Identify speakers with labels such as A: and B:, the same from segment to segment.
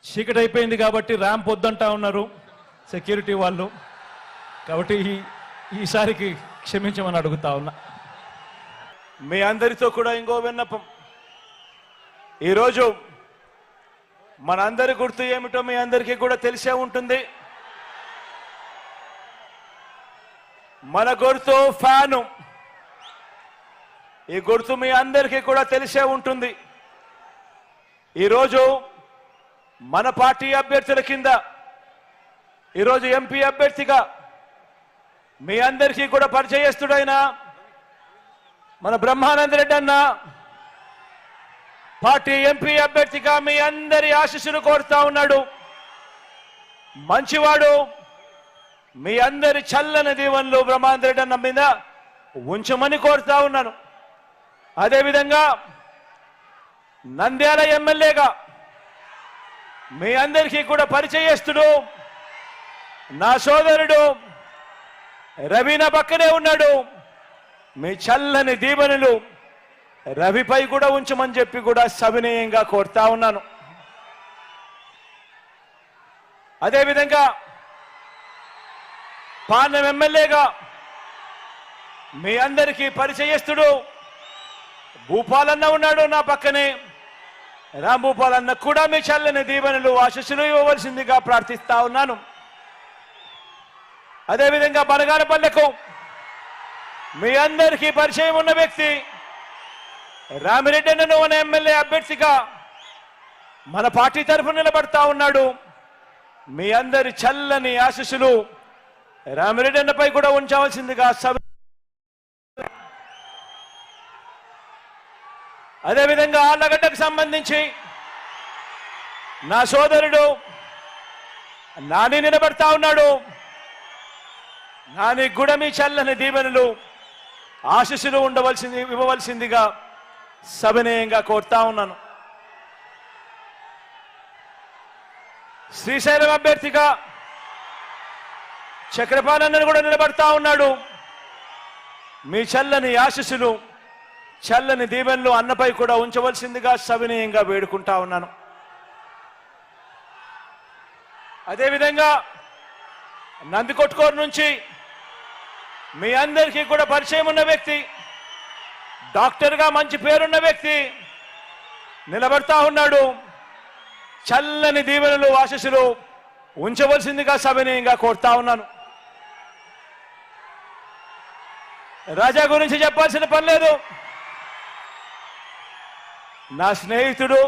A: చీకటి అయిపోయింది కాబట్టి ర్యాంప్ వద్దంటా ఉన్నారు సెక్యూరిటీ వాళ్ళు. కాబట్టి ఈసారికి క్షమించమని అడుగుతా ఉన్నా. మీ అందరితో కూడా ఇంకో విన్నపం. ఈరోజు మనందరి గుర్తు ఏమిటో మీ అందరికీ కూడా తెలిసే ఉంటుంది. మన గుర్తు ఫ్యాను. ఈ గుర్తు మీ అందరికీ కూడా తెలిసే ఉంటుంది. ఈరోజు మన పార్టీ అభ్యర్థుల కింద ఈరోజు ఎంపీ అభ్యర్థిగా మీ అందరికీ కూడా పరిచయస్తుడైన మన బ్రహ్మానంద రెడ్డి అన్న పార్టీ ఎంపీ అభ్యర్థిగా మీ అందరి ఆశీస్సులు కోరుతా ఉన్నాడు. మంచివాడు. మీ అందరి చల్లని దీవెనలు బ్రహ్మానంద రెడ్డి అన్న మీద ఉంచమని కోరుతా ఉన్నాను. అదేవిధంగా నంద్యాల ఎమ్మెల్యేగా మీ అందరికీ కూడా పరిచయస్తుడు నా సోదరుడు రవి నా పక్కనే ఉన్నాడు. మీ చల్లని దీవెనలు రవిపై కూడా ఉంచమని చెప్పి కూడా సవినయంగా కోరుతా ఉన్నాను. అదేవిధంగా పాణ్యం ఎమ్మెల్యేగా మీ అందరికీ పరిచయస్తుడు భూపాలన్న ఉన్నాడు నా పక్కనే. రాంభూపాలన్న కూడా మీ చల్లని దీవెనలు ఆశీస్సులు ఇవ్వవలసిందిగా ప్రార్థిస్తా ఉన్నాను. అదేవిధంగా బనగానపల్లెకు మీ అందరికీ పరిచయం ఉన్న వ్యక్తి రామిరెడ్డి అన్నను మన ఎమ్మెల్యే అభ్యర్థిగా మన పార్టీ తరఫున నిలబడతా ఉన్నాడు. మీ అందరి చల్లని ఆశీస్సులు రామిరెడ్డి అన్నపై కూడా ఉంచవలసిందిగా అదేవిధంగా ఆళ్లగడ్డకు సంబంధించి నా సోదరుడు నాని నిలబడతా ఉన్నాడు. నాని కూడా మీ చల్లని దీవెనలు ఆశీస్సులు ఇవ్వవలసిందిగా సవినయంగా కోరుతా ఉన్నాను. శ్రీశైలం అభ్యర్థిగా చక్రపాణి కూడా నిలబడతా ఉన్నాడు. మీ చల్లని ఆశీస్సులు చల్లని దీవెనలు అన్నపై కూడా ఉంచవలసిందిగా సవినయంగా వేడుకుంటా ఉన్నాను. అదేవిధంగా నందికొట్కూరు నుంచి మీ అందరికీ కూడా పరిచయం ఉన్న వ్యక్తి, డాక్టర్గా మంచి పేరున్న వ్యక్తి నిలబడతా ఉన్నాడు. చల్లని దీవెనలు ఆశీస్సులు ఉంచవలసిందిగా సవినయంగా కోరుతా ఉన్నాను. రాజా గురించి చెప్పాల్సిన పని లేదు. నా స్నేహితుడు,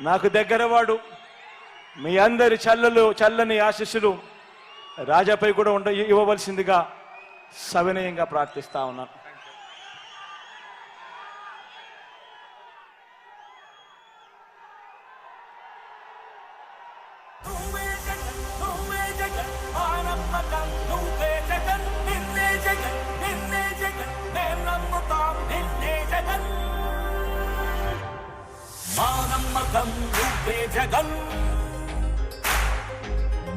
A: నాకు దగ్గరవాడు. మీ అందరి చల్లని ఆశీస్సులు రాజాపై కూడా ఇవ్వవలసిందిగా సవినయంగా ప్రార్థిస్తా ఉన్నాను.
B: జగన్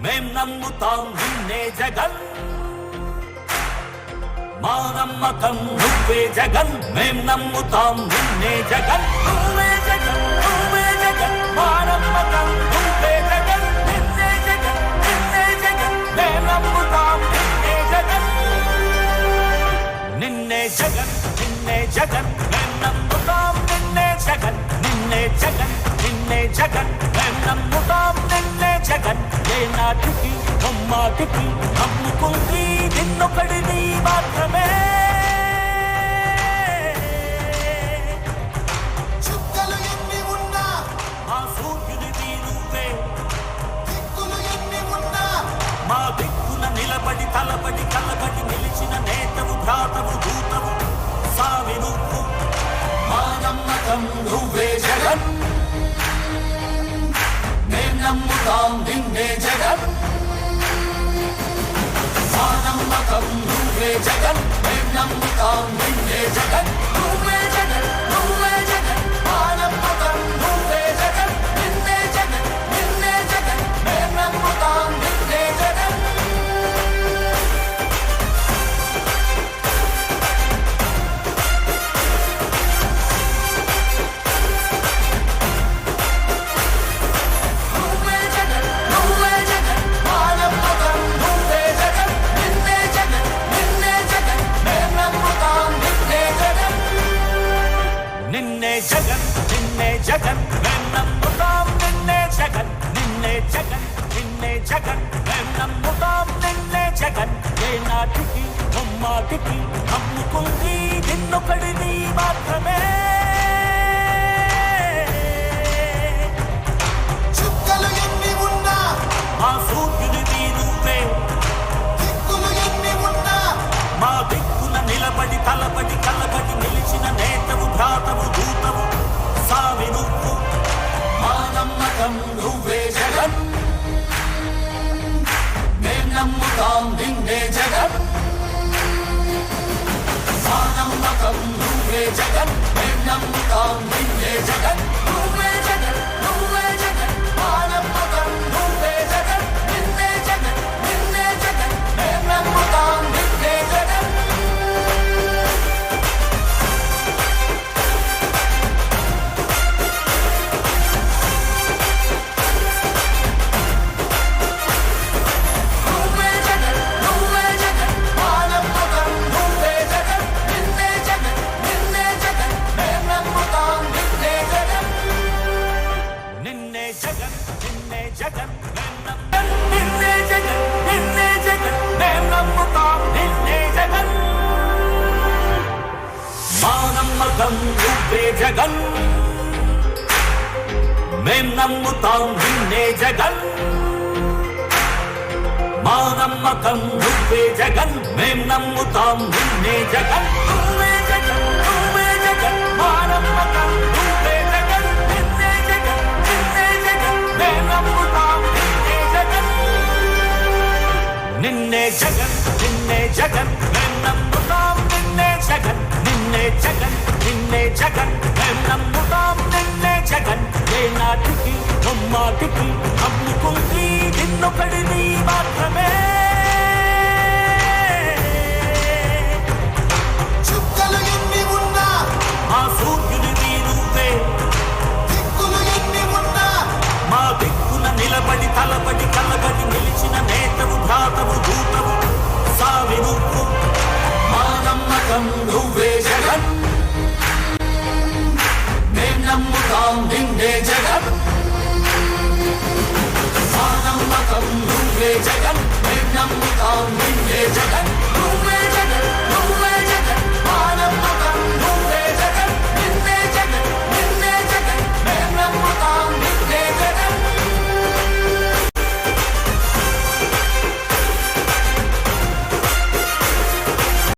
B: మేం నమ్ముతాం నిన్నే జగన్, మా నమ్మకం నువ్వే జగన్, మేం నమ్ముతాం నిన్నే జగన్, నువ్వే జగన్, నువ్వే జగన్, మా నమ్మకం నువ్వే జగన్, నిన్నే జగన్, నిన్నే జగన్, మేం నమ్ముతాం నిన్నే జగన్, నిన్నే జగన్, నిన్నే జగన్, మేం నమ్ముతాం నిన్నే జగన్, నిన్నే జగన్, నిన్నే జగన్, మేం నమ్ముతాం నిన్నే జగన్, ఏ నాటికి అమ్మాటికి నమ్ముకుంది నిన్నొకడిని మాత్రమే. చుక్కలు ఎన్ని ఉన్నా మా సూర్యునిది నువ్వే, దిక్కులు ఎన్ని ఉన్నా మా దిక్కున నిలబడి తలబడి కలబడి నిలిచిన నేతవు భ్రాతవు దూతవు సావి నువ్వు, మా నమ్మకం నువ్వే జగన్, మేం నమ్ముతాం నిన్నే జగన్, మా నమ్మకం నువ్వే జగన్, మేం నమ్ముతాం నిన్నే జగన్, నువ్వే జగన్, నువ్వే జగన్, మా నమ్మకం నువ్వే జగన్, నిన్నే జగన్, నిన్నే జగన్, మేం నమ్ముతాం నిన్నే జగన్. ముమ్మాటికి నమ్ముకుంది నిన్నొకడిని మాత్రమే.
C: చుక్కలు ఎన్ని ఉన్నా
B: మా సూర్యుడివి నువ్వే,
C: దిక్కులు ఎన్ని ఉన్నా
B: మా దిక్కున నిలబడి తలబడి కలబడి నిలిచిన నేతవు భ్రాతవు దూతవు సావి నువ్వు. మా నమ్మకం నువ్వే జగన్, మేం నమ్ముతాం నిన్నే జగన్. మా నమ్మకం నువ్వే జగన్, మేం నమ్ముతాం నిన్నే జగన్. నువ్వే జగన్, నువ్వే జగన్, మా నమ్మకం నువ్వే జగన్, నిన్నే జగన్, నిన్నే జగన్, మేం నమ్ముతాం నిన్నే జగన్. నువ్వే జగన్, నువ్వే జగన్, మా నమ్మకం నువ్వే జగన్, నిన్నే జగన్, నిన్నే జగన్, మేం నమ్ముతాం నిన్నే జగన్. నిన్నే జగన్, నిన్నే జగన్, మేం నమ్ముతాం నిన్నే జగన్, నిన్నే జగన్, మేం నమ్ముతాం నిన్నే జగన్. మా నమ్మకం నువ్వే జగన్, మేం నమ్ముతాం నిన్నే జగన్. మా నమ్మకం నువ్వే జగన్, మేం నమ్ముతాం నిన్నే జగన్. నువ్వే జగన్, నువ్వే జగన్, మా నమ్మకం నువ్వే జగన్, నిన్నే జగన్, నిన్నే జగన్, మేం నమ్ముతాం నిన్నే జగన్. నిన్నే జగన్, నిన్నే జగన్, మేం నమ్ముతాం నిన్నే జగన్, నిన్నే జగన్, నిన్నే జగన్, మేం నమ్ముతాం నిన్నే జగన్. ఏనాటికి ముమ్మాటికి నమ్ముకుంది నిన్నొకడిని మాత్రమే.
C: చుక్కలు ఎన్ని ఉన్నా
B: మా సూర్యుడివి నువ్వే,
C: దిక్కులు ఎన్ని ఉన్నా
B: మా దిక్కున నిలబడి తలబడి కలబడి నిలిచిన నేతవు భ్రాతవు దూతవు సావి నువ్వు. మా నమ్మకం నువ్వే జగన్, మేం నమ్ముతాం నిన్నే జగన్.